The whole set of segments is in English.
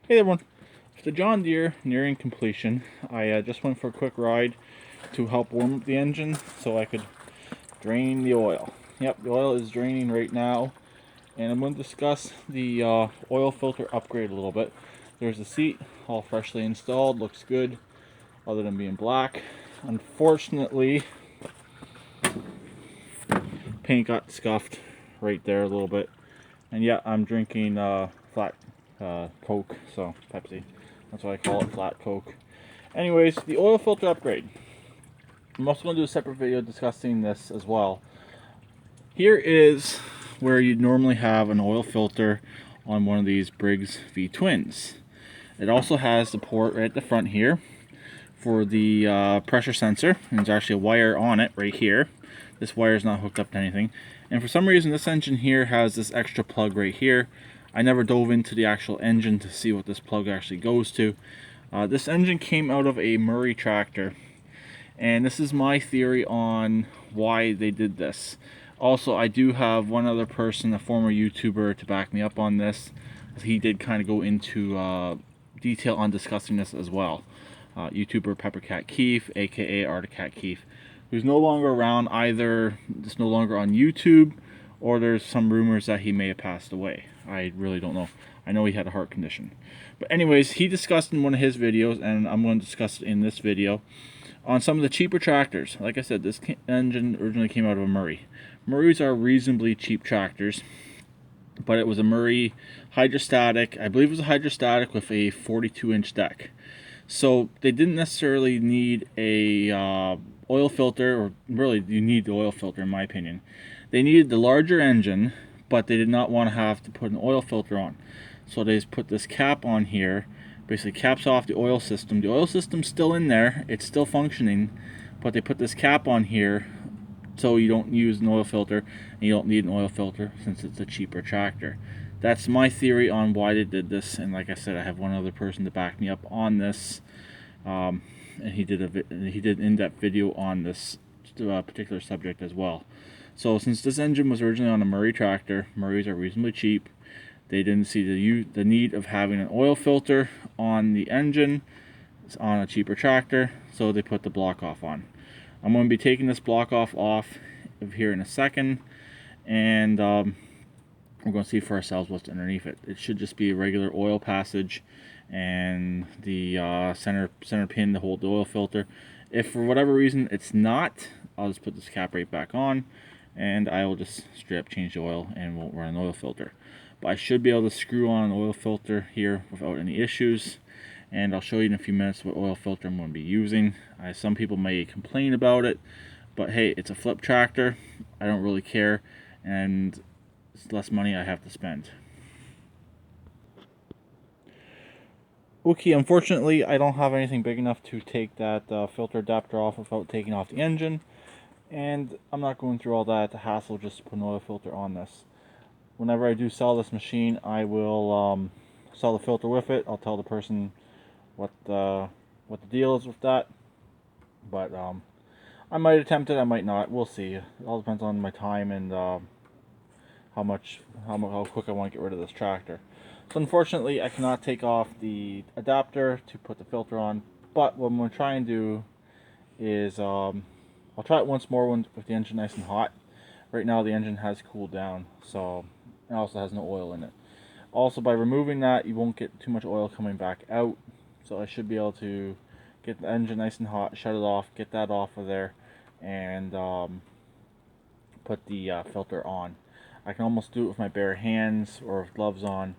Hey everyone, with the John Deere nearing completion, I just went for a quick ride to help warm up the engine so I could drain the oil. Yep, the oil is draining right now, and I'm going to discuss the oil filter upgrade a little bit. There's the seat, all freshly installed, looks good, other than being black. Unfortunately, paint got scuffed right there a little bit, and yeah, I'm drinking flat Coke, so Pepsi. That's why I call it flat Coke. Anyways, the oil filter upgrade. I'm also going to do a separate video discussing this as well. Here is where you normally have an oil filter on one of these Briggs V Twins. It also has the port right at the front here for the pressure sensor, and there's actually a wire on it right here. This wire is not hooked up to anything, and for some reason this engine here has this extra plug right here. I never dove into the actual engine to see what this plug actually goes to. This engine came out of a Murray tractor, and this is my theory on why they did this. Also, I do have one other person, a former YouTuber, to back me up on this. He did kind of go into detail on discussing this as well. YouTuber Peppercat Keefe, aka Articat Keefe, who's no longer around, either just no longer on YouTube, or there's some rumors that he may have passed away. I really don't know. I know he had a heart condition. But anyways, he discussed in one of his videos, and I'm going to discuss it in this video, on some of the cheaper tractors. Like I said, this engine originally came out of a Murray. Murrays are reasonably cheap tractors, but it was a Murray hydrostatic. I believe it was a hydrostatic with a 42-inch deck. So they didn't necessarily need a oil filter, or really you need the oil filter in my opinion. They needed the larger engine, but they did not want to have to put an oil filter on. So they just put this cap on here, basically caps off the oil system. The oil system's still in there, it's still functioning, but they put this cap on here so you don't use an oil filter, and you don't need an oil filter since it's a cheaper tractor. That's my theory on why they did this, and like I said, I have one other person to back me up on this, and he did an in-depth video on this particular subject as well. So since this engine was originally on a Murray tractor, Murrays are reasonably cheap, they didn't see the need of having an oil filter on the engine on a cheaper tractor, so they put the block off on. I'm going to be taking this block off of here in a second, and we're going to see for ourselves what's underneath it. It should just be a regular oil passage and the center pin to hold the oil filter. If for whatever reason it's not, I'll just put this cap right back on, and I will just straight up change the oil and won't run an oil filter. But I should be able to screw on an oil filter here without any issues, and I'll show you in a few minutes what oil filter I'm going to be using. Some people may complain about it, but hey, it's a flip tractor. I don't really care, and it's less money I have to spend. Okay, unfortunately I don't have anything big enough to take that filter adapter off without taking off the engine, and I'm not going through all that hassle just to put an oil filter on this. Whenever I do sell this machine, I will sell the filter with it. I'll tell the person what the deal is with that. But I might attempt it, I might not. We'll see. It all depends on my time and how quick I want to get rid of this tractor. So unfortunately, I cannot take off the adapter to put the filter on. But what I'm going to try and do is I'll try it once more with the engine nice and hot. Right now the engine has cooled down, so it also has no oil in it. Also, by removing that, you won't get too much oil coming back out, so I should be able to get the engine nice and hot, shut it off, get that off of there, and put the filter on. I can almost do it with my bare hands or with gloves on.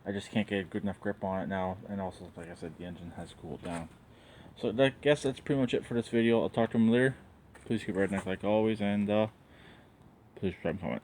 I just can't get a good enough grip on it now, and also, like I said, the engine has cooled down. So I guess that's pretty much it for this video. I'll talk to them later. Please keep redneck like always, and please subscribe and comment.